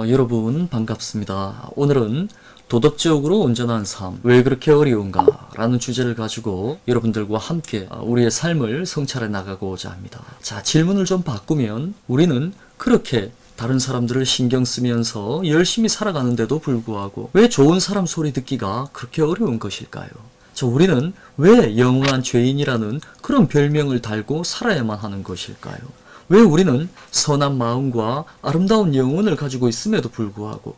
여러분 반갑습니다. 오늘은 도덕적으로 온전한 삶, 왜 그렇게 어려운가? 라는 주제를 가지고 여러분들과 함께 우리의 삶을 성찰해 나가고자 합니다. 자, 질문을 좀 바꾸면 우리는 그렇게 다른 사람들을 신경 쓰면서 열심히 살아가는데도 불구하고 왜 좋은 사람 소리 듣기가 그렇게 어려운 것일까요? 자, 우리는 왜 영원한 죄인이라는 그런 별명을 달고 살아야만 하는 것일까요? 왜 우리는 선한 마음과 아름다운 영혼을 가지고 있음에도 불구하고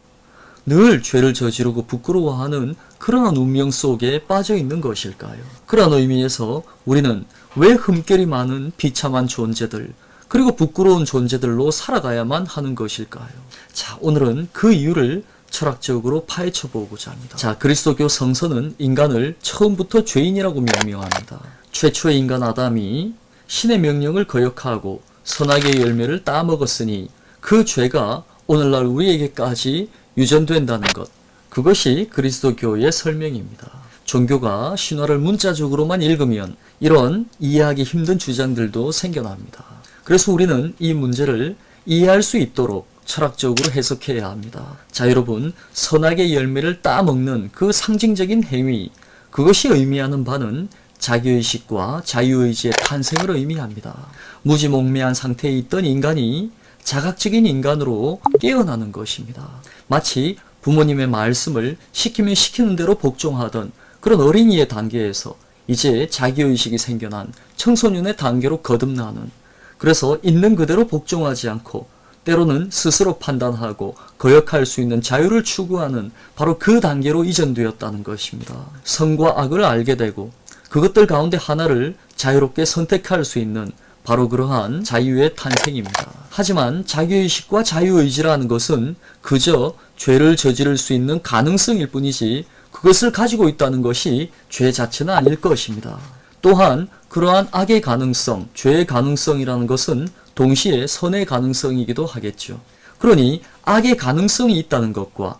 늘 죄를 저지르고 부끄러워하는 그러한 운명 속에 빠져 있는 것일까요? 그러한 의미에서 우리는 왜 흠결이 많은 비참한 존재들, 그리고 부끄러운 존재들로 살아가야만 하는 것일까요? 자, 오늘은 그 이유를 철학적으로 파헤쳐 보고자 합니다. 자, 그리스도교 성서는 인간을 처음부터 죄인이라고 명명합니다. 최초의 인간 아담이 신의 명령을 거역하고 선악의 열매를 따먹었으니 그 죄가 오늘날 우리에게까지 유전된다는 것, 그것이 그리스도교의 설명입니다. 종교가 신화를 문자적으로만 읽으면 이런 이해하기 힘든 주장들도 생겨납니다. 그래서 우리는 이 문제를 이해할 수 있도록 철학적으로 해석해야 합니다. 자, 여러분, 선악의 열매를 따먹는 그 상징적인 행위, 그것이 의미하는 바는 자기의식과 자유의지의 탄생을 의미합니다. 무지몽매한 상태에 있던 인간이 자각적인 인간으로 깨어나는 것입니다. 마치 부모님의 말씀을 시키면 시키는 대로 복종하던 그런 어린이의 단계에서 이제 자기의식이 생겨난 청소년의 단계로 거듭나는, 그래서 있는 그대로 복종하지 않고 때로는 스스로 판단하고 거역할 수 있는 자유를 추구하는 바로 그 단계로 이전되었다는 것입니다. 선과 악을 알게 되고 그것들 가운데 하나를 자유롭게 선택할 수 있는 바로 그러한 자유의 탄생입니다. 하지만 자기의식과 자유의지라는 것은 그저 죄를 저지를 수 있는 가능성일 뿐이지 그것을 가지고 있다는 것이 죄 자체는 아닐 것입니다. 또한 그러한 악의 가능성, 죄의 가능성이라는 것은 동시에 선의 가능성이기도 하겠죠. 그러니 악의 가능성이 있다는 것과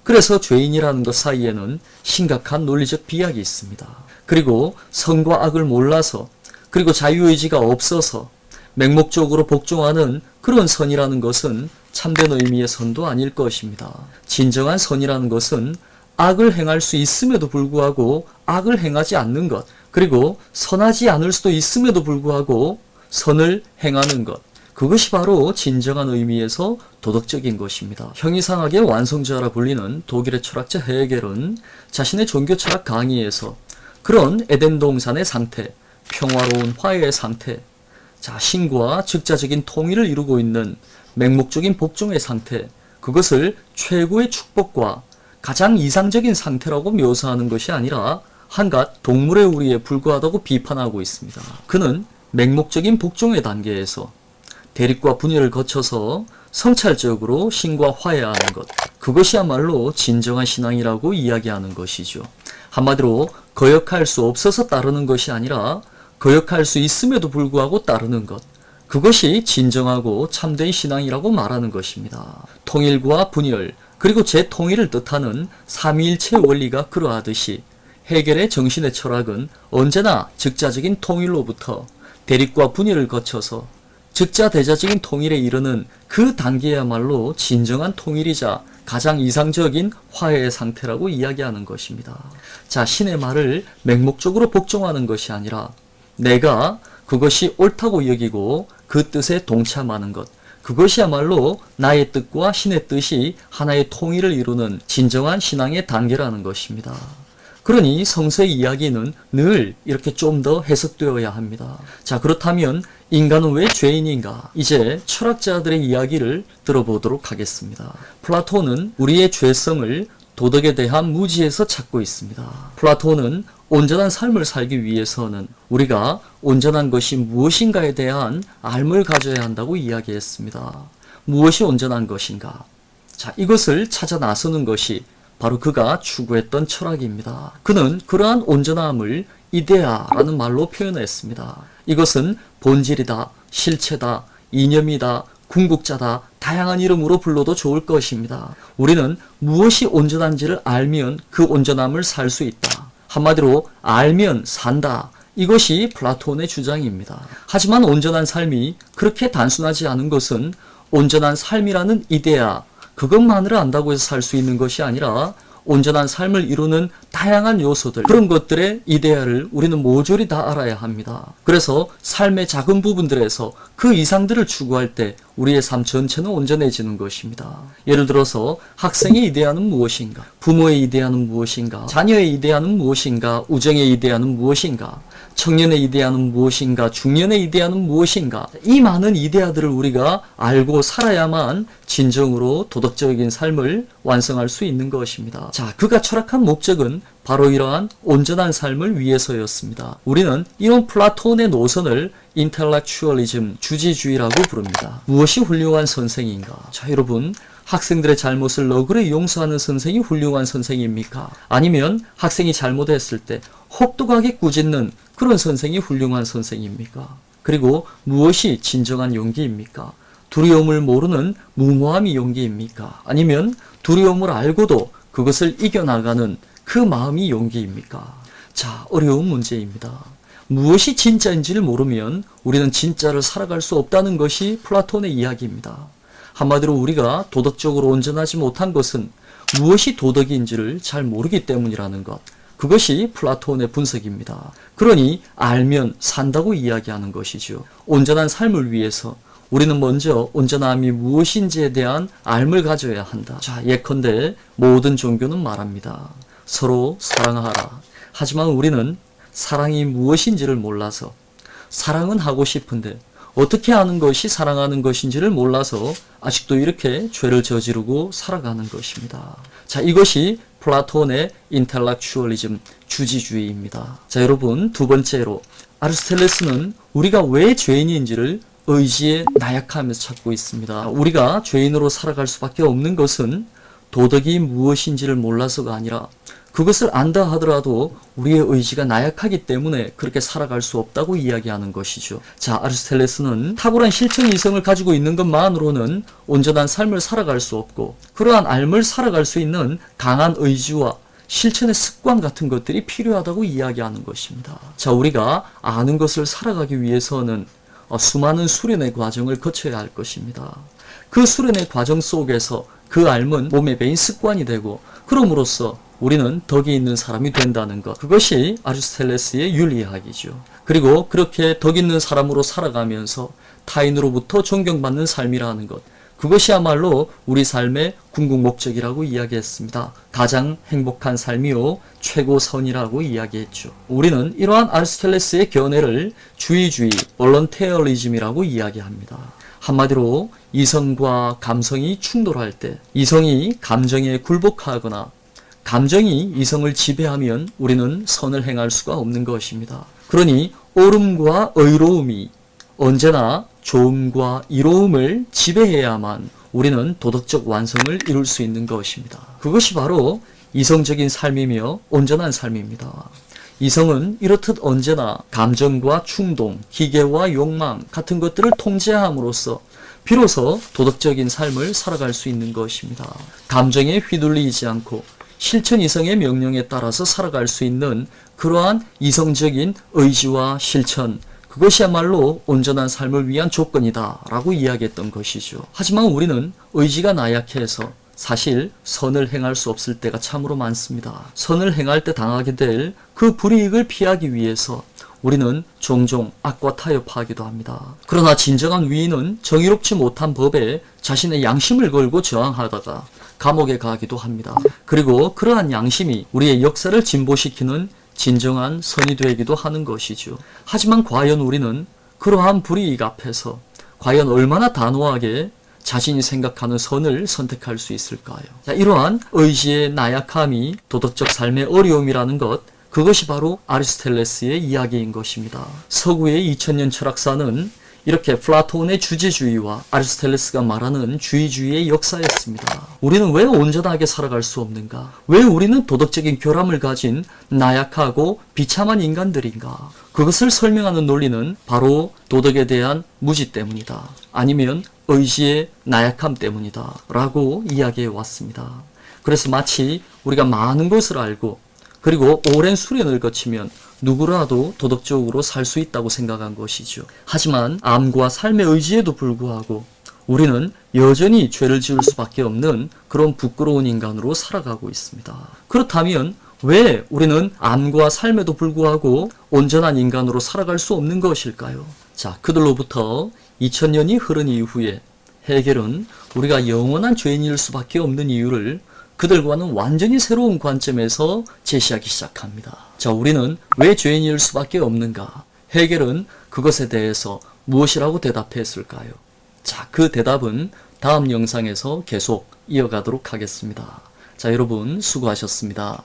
그래서 죄인이라는 것 사이에는 심각한 논리적 비약이 있습니다. 그리고 선과 악을 몰라서, 그리고 자유의지가 없어서 맹목적으로 복종하는 그런 선이라는 것은 참된 의미의 선도 아닐 것입니다. 진정한 선이라는 것은 악을 행할 수 있음에도 불구하고 악을 행하지 않는 것, 그리고 선하지 않을 수도 있음에도 불구하고 선을 행하는 것, 그것이 바로 진정한 의미에서 도덕적인 것입니다. 형이상학의 완성자라 불리는 독일의 철학자 헤겔은 자신의 종교 철학 강의에서 그런 에덴 동산의 상태, 평화로운 화해의 상태, 자, 신과 즉자적인 통일을 이루고 있는 맹목적인 복종의 상태, 그것을 최고의 축복과 가장 이상적인 상태라고 묘사하는 것이 아니라 한갓 동물의 우리에 불과하다고 비판하고 있습니다. 그는 맹목적인 복종의 단계에서 대립과 분열을 거쳐서 성찰적으로 신과 화해하는 것, 그것이야말로 진정한 신앙이라고 이야기하는 것이죠. 한마디로 거역할 수 없어서 따르는 것이 아니라 거역할 수 있음에도 불구하고 따르는 것, 그것이 진정하고 참된 신앙이라고 말하는 것입니다. 통일과 분열, 그리고 재통일을 뜻하는 삼위일체의 원리가 그러하듯이 헤겔의 정신의 철학은 언제나 즉자적인 통일로부터 대립과 분열을 거쳐서 즉자대자적인 통일에 이르는 그 단계야말로 진정한 통일이자 가장 이상적인 화해의 상태라고 이야기하는 것입니다. 자, 신의 말을 맹목적으로 복종하는 것이 아니라 내가 그것이 옳다고 여기고 그 뜻에 동참하는 것, 그것이야말로 나의 뜻과 신의 뜻이 하나의 통일을 이루는 진정한 신앙의 단계라는 것입니다. 그러니 성서의 이야기는 늘 이렇게 좀 더 해석되어야 합니다. 자, 그렇다면 인간은 왜 죄인인가? 이제 철학자들의 이야기를 들어보도록 하겠습니다. 플라톤은 우리의 죄성을 도덕에 대한 무지에서 찾고 있습니다. 플라톤은 온전한 삶을 살기 위해서는 우리가 온전한 것이 무엇인가에 대한 알을 가져야 한다고 이야기했습니다. 무엇이 온전한 것인가? 자, 이것을 찾아 나서는 것이 바로 그가 추구했던 철학입니다. 그는 그러한 온전함을 이데아라는 말로 표현했습니다. 이것은 본질이다, 실체다, 이념이다, 궁극자다, 다양한 이름으로 불러도 좋을 것입니다. 우리는 무엇이 온전한지를 알면 그 온전함을 살 수 있다. 한마디로 알면 산다. 이것이 플라톤의 주장입니다. 하지만 온전한 삶이 그렇게 단순하지 않은 것은 온전한 삶이라는 이데아, 그것만을 안다고 해서 살 수 있는 것이 아니라 온전한 삶을 이루는 다양한 요소들, 그런 것들의 이데아를 우리는 모조리 다 알아야 합니다. 그래서 삶의 작은 부분들에서 그 이상들을 추구할 때 우리의 삶 전체는 온전해지는 것입니다. 예를 들어서 학생의 이데아는 무엇인가? 부모의 이데아는 무엇인가? 자녀의 이데아는 무엇인가? 우정의 이데아는 무엇인가? 청년의 이데아는 무엇인가? 중년의 이데아는 무엇인가? 이 많은 이데아들을 우리가 알고 살아야만 진정으로 도덕적인 삶을 완성할 수 있는 것입니다. 자, 그가 철학한 목적은 바로 이러한 온전한 삶을 위해서였습니다. 우리는 이런 플라톤의 노선을 인텔렉츄얼리즘, 주지주의라고 부릅니다. 무엇이 훌륭한 선생인가? 자, 여러분, 학생들의 잘못을 너그레 용서하는 선생이 훌륭한 선생입니까? 아니면 학생이 잘못했을 때 혹독하게 꾸짖는 그런 선생이 훌륭한 선생입니까? 그리고 무엇이 진정한 용기입니까? 두려움을 모르는 무모함이 용기입니까? 아니면 두려움을 알고도 그것을 이겨나가는 그 마음이 용기입니까? 자, 어려운 문제입니다. 무엇이 진짜인지를 모르면 우리는 진짜를 살아갈 수 없다는 것이 플라톤의 이야기입니다. 한마디로 우리가 도덕적으로 온전하지 못한 것은 무엇이 도덕인지를 잘 모르기 때문이라는 것. 그것이 플라톤의 분석입니다. 그러니 알면 산다고 이야기하는 것이죠. 온전한 삶을 위해서 우리는 먼저 온전함이 무엇인지에 대한 알을 가져야 한다. 자, 예컨대 모든 종교는 말합니다. 서로 사랑하라. 하지만 우리는 사랑이 무엇인지를 몰라서, 사랑은 하고 싶은데 어떻게 하는 것이 사랑하는 것인지를 몰라서 아직도 이렇게 죄를 저지르고 살아가는 것입니다. 자, 이것이 플라톤의 인텔렉츄얼리즘, 주지주의입니다. 자, 여러분, 두 번째로 아리스토텔레스는 우리가 왜 죄인인지를 의지의 나약함에서 찾고 있습니다. 우리가 죄인으로 살아갈 수밖에 없는 것은 도덕이 무엇인지를 몰라서가 아니라 그것을 안다 하더라도 우리의 의지가 나약하기 때문에 그렇게 살아갈 수 없다고 이야기하는 것이죠. 자, 아리스토텔레스는 탁월한 실천 이성을 가지고 있는 것만으로는 온전한 삶을 살아갈 수 없고, 그러한 삶을 살아갈 수 있는 강한 의지와 실천의 습관 같은 것들이 필요하다고 이야기하는 것입니다. 자, 우리가 아는 것을 살아가기 위해서는 수많은 수련의 과정을 거쳐야 할 것입니다. 그 수련의 과정 속에서 그 삶은 몸에 배인 습관이 되고, 그럼으로써 우리는 덕이 있는 사람이 된다는 것. 그것이 아리스토텔레스의 윤리학이죠. 그리고 그렇게 덕 있는 사람으로 살아가면서 타인으로부터 존경받는 삶이라는 것. 그것이야말로 우리 삶의 궁극 목적이라고 이야기했습니다. 가장 행복한 삶이요 최고선이라고 이야기했죠. 우리는 이러한 아리스토텔레스의 견해를 주의주의, 볼런테어리즘이라고 이야기합니다. 한마디로 이성과 감성이 충돌할 때, 이성이 감정에 굴복하거나 감정이 이성을 지배하면 우리는 선을 행할 수가 없는 것입니다. 그러니 옳음과 의로움이 언제나 좋음과 이로움을 지배해야만 우리는 도덕적 완성을 이룰 수 있는 것입니다. 그것이 바로 이성적인 삶이며 온전한 삶입니다. 이성은 이렇듯 언제나 감정과 충동, 기계와 욕망 같은 것들을 통제함으로써 비로소 도덕적인 삶을 살아갈 수 있는 것입니다. 감정에 휘둘리지 않고 실천 이성의 명령에 따라서 살아갈 수 있는 그러한 이성적인 의지와 실천, 그것이야말로 온전한 삶을 위한 조건이다 라고 이야기했던 것이죠. 하지만 우리는 의지가 나약해서 사실 선을 행할 수 없을 때가 참으로 많습니다. 선을 행할 때 당하게 될 그 불이익을 피하기 위해서 우리는 종종 악과 타협하기도 합니다. 그러나 진정한 위인은 정의롭지 못한 법에 자신의 양심을 걸고 저항하다가 감옥에 가기도 합니다. 그리고 그러한 양심이 우리의 역사를 진보시키는 진정한 선이 되기도 하는 것이죠. 하지만 과연 우리는 그러한 불이익 앞에서 과연 얼마나 단호하게 자신이 생각하는 선을 선택할 수 있을까요? 자, 이러한 의지의 나약함이 도덕적 삶의 어려움이라는 것, 그것이 바로 아리스토텔레스의 이야기인 것입니다. 서구의 2000년 철학사는 이렇게 플라톤의 주제주의와 아리스토텔레스가 말하는 주의주의의 역사였습니다. 우리는 왜 온전하게 살아갈 수 없는가? 왜 우리는 도덕적인 결함을 가진 나약하고 비참한 인간들인가? 그것을 설명하는 논리는 바로 도덕에 대한 무지 때문이다. 아니면 의지의 나약함 때문이다. 라고 이야기해 왔습니다. 그래서 마치 우리가 많은 것을 알고 그리고 오랜 수련을 거치면 누구라도 도덕적으로 살 수 있다고 생각한 것이죠. 하지만 암과 삶의 의지에도 불구하고 우리는 여전히 죄를 지을 수밖에 없는 그런 부끄러운 인간으로 살아가고 있습니다. 그렇다면 왜 우리는 암과 삶에도 불구하고 온전한 인간으로 살아갈 수 없는 것일까요? 자, 그들로부터 2000년이 흐른 이후에 헤겔은 우리가 영원한 죄인일 수밖에 없는 이유를 그들과는 완전히 새로운 관점에서 제시하기 시작합니다. 자, 우리는 왜 죄인일 수밖에 없는가? 헤겔은 그것에 대해서 무엇이라고 대답했을까요? 자, 그 대답은 다음 영상에서 계속 이어가도록 하겠습니다. 자, 여러분 수고하셨습니다.